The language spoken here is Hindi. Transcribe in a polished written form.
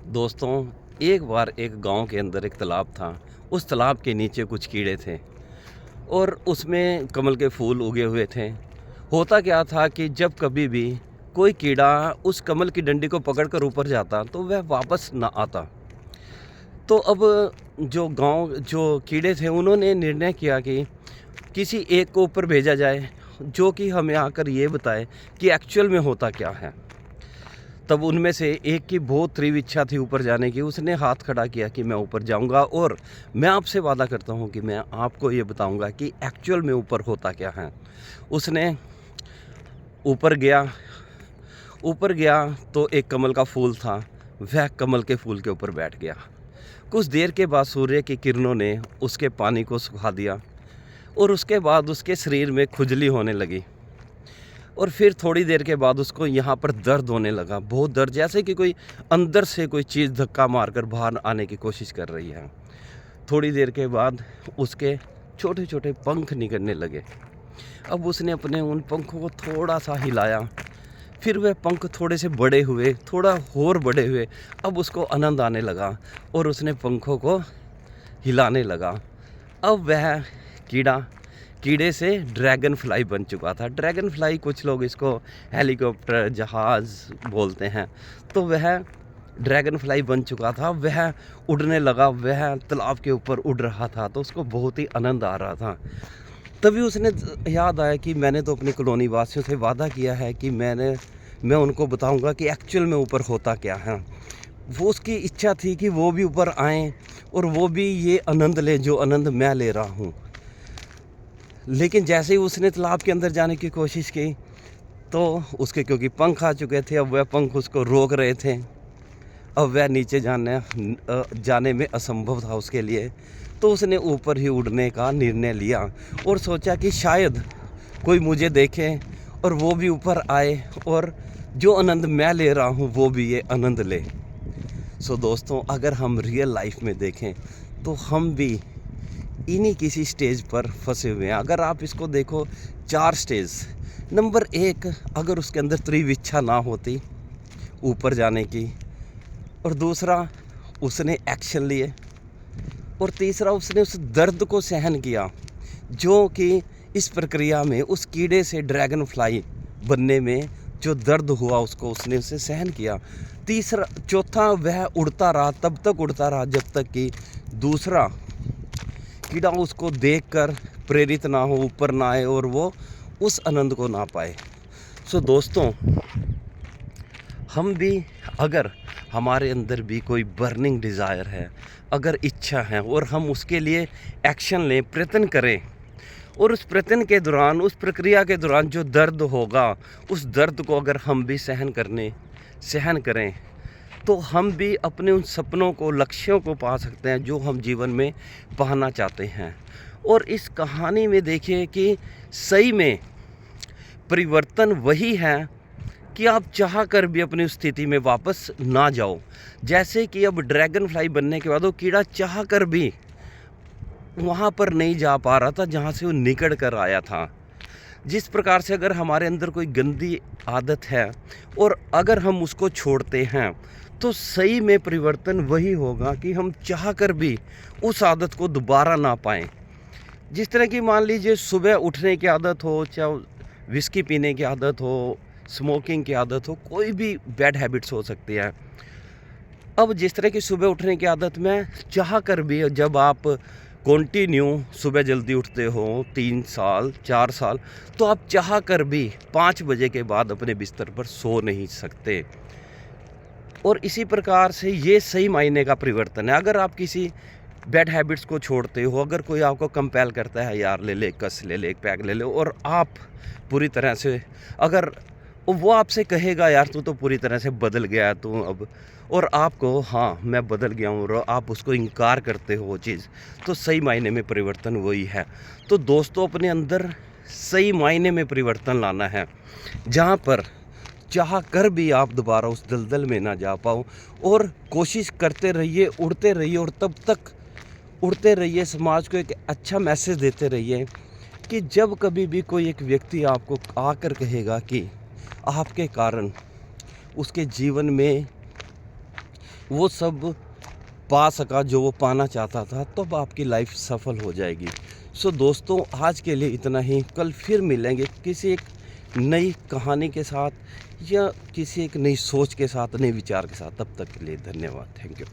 दोस्तों, एक बार एक गांव के अंदर एक तालाब था। उस तालाब के नीचे कुछ कीड़े थे और उसमें कमल के फूल उगे हुए थे। होता क्या था कि जब कभी भी कोई कीड़ा उस कमल की डंडी को पकड़कर ऊपर जाता तो वह वापस ना आता। तो अब जो कीड़े थे उन्होंने निर्णय किया कि किसी एक को ऊपर भेजा जाए जो कि हमें आकर ये बताए कि एक्चुअल में होता क्या है। तब उनमें से एक की बहुत तीव्र इच्छा थी ऊपर जाने की। उसने हाथ खड़ा किया कि मैं ऊपर जाऊंगा और मैं आपसे वादा करता हूं कि मैं आपको ये बताऊंगा कि एक्चुअल में ऊपर होता क्या है। उसने ऊपर गया। ऊपर गया तो एक कमल का फूल था। वह कमल के फूल के ऊपर बैठ गया। कुछ देर के बाद सूर्य की किरणों ने उसके पानी को सुखा दिया और उसके बाद उसके शरीर में खुजली होने लगी। और फिर थोड़ी देर के बाद उसको यहाँ पर दर्द होने लगा, बहुत दर्द, जैसे कि कोई अंदर से कोई चीज़ धक्का मारकर बाहर आने की कोशिश कर रही है। थोड़ी देर के बाद उसके छोटे छोटे पंख निकलने लगे। अब उसने अपने उन पंखों को थोड़ा सा हिलाया। फिर वह पंख थोड़े से बड़े हुए, थोड़ा और बड़े हुए। अब उसको आनंद आने लगा और उसने पंखों को हिलाने लगा। अब वह कीड़ा कीड़े से ड्रैगन फ्लाई बन चुका था। ड्रैगन फ्लाई, कुछ लोग इसको हेलीकॉप्टर, जहाज़ बोलते हैं। तो वह ड्रैगन फ्लाई बन चुका था। वह उड़ने लगा, वह तालाब के ऊपर उड़ रहा था। तो उसको बहुत ही आनंद आ रहा था। तभी उसने याद आया कि मैंने तो अपनी कॉलोनी वासियों से वादा किया है कि मैं उनको बताऊंगा कि एक्चुअल में ऊपर होता क्या है। वो उसकी इच्छा थी कि वो भी ऊपर आएँ और वो भी ये आनंद लें जो आनंद मैं ले रहा हूँ। लेकिन जैसे ही उसने तालाब के अंदर जाने की कोशिश की तो उसके, क्योंकि पंख आ चुके थे, अब वह पंख उसको रोक रहे थे। अब वह नीचे जाने में असंभव था उसके लिए। तो उसने ऊपर ही उड़ने का निर्णय लिया और सोचा कि शायद कोई मुझे देखे और वो भी ऊपर आए और जो आनंद मैं ले रहा हूँ वो भी ये आनंद ले। सो दोस्तों, अगर हम रियल लाइफ में देखें तो हम भी इन्हीं किसी स्टेज पर फंसे हुए हैं। अगर आप इसको देखो, 4 स्टेज। नंबर 1, अगर उसके अंदर तीव्र इच्छा ना होती ऊपर जाने की, और दूसरा उसने एक्शन लिए, और तीसरा उसने उस दर्द को सहन किया जो कि इस प्रक्रिया में उस कीड़े से ड्रैगन फ्लाई बनने में जो दर्द हुआ उसको उसने उसे सहन किया। चौथा, वह उड़ता रहा, तब तक उड़ता रहा जब तक कि दूसरा कीड़ा उसको देखकर प्रेरित ना हो, ऊपर ना आए और वो उस आनंद को ना पाए। सो दोस्तों, हम भी, अगर हमारे अंदर भी कोई बर्निंग डिज़ायर है, अगर इच्छा है और हम उसके लिए एक्शन लें, प्रयत्न करें, और उस प्रयत्न के दौरान, उस प्रक्रिया के दौरान जो दर्द होगा, उस दर्द को अगर हम भी सहन करें तो हम भी अपने उन सपनों को, लक्ष्यों को पा सकते हैं जो हम जीवन में पाना चाहते हैं। और इस कहानी में देखिए कि सही में परिवर्तन वही है कि आप चाह कर भी अपनी स्थिति में वापस ना जाओ। जैसे कि अब ड्रैगन फ्लाई बनने के बाद वो कीड़ा चाह कर भी वहाँ पर नहीं जा पा रहा था जहाँ से वो निकल कर आया था। जिस प्रकार से अगर हमारे अंदर कोई गंदी आदत है और अगर हम उसको छोड़ते हैं तो सही में परिवर्तन वही होगा कि हम चाह कर भी उस आदत को दोबारा ना पाएँ। जिस तरह की, मान लीजिए, सुबह उठने की आदत हो, चाहे विस्की पीने की आदत हो, स्मोकिंग की आदत हो, कोई भी बैड हैबिट्स हो सकती है। अब जिस तरह की सुबह उठने की आदत में चाह कर भी, जब आप कंटिन्यू सुबह जल्दी उठते हो 3 साल 4 साल, तो आप चाह कर भी 5 बजे के बाद अपने बिस्तर पर सो नहीं सकते। और इसी प्रकार से ये सही मायने का परिवर्तन है। अगर आप किसी बैड हैबिट्स को छोड़ते हो, अगर कोई आपको कंपेल करता है, यार ले ले, कस ले ले, एक पैक ले ले, और आप पूरी तरह से, अगर वो आपसे कहेगा यार तू तो पूरी तरह से बदल गया तू अब, और आपको, हाँ मैं बदल गया हूँ, और आप उसको इनकार करते हो वो चीज़, तो सही मायने में परिवर्तन वही है। तो दोस्तों, अपने अंदर सही मायने में परिवर्तन लाना है, जहाँ पर चाह कर भी आप दोबारा उस दलदल में ना जा पाओ। और कोशिश करते रहिए, उड़ते रहिए, और तब तक उड़ते रहिए, समाज को एक अच्छा मैसेज देते रहिए कि जब कभी भी कोई एक व्यक्ति आपको आकर कहेगा कि आपके कारण उसके जीवन में वो सब पा सका जो वो पाना चाहता था, तब आपकी लाइफ सफल हो जाएगी। सो दोस्तों, आज के लिए इतना ही। कल फिर मिलेंगे किसी एक नई कहानी के साथ या किसी एक नई सोच के साथ, नए विचार के साथ। तब तक के लिए धन्यवाद। Thank you.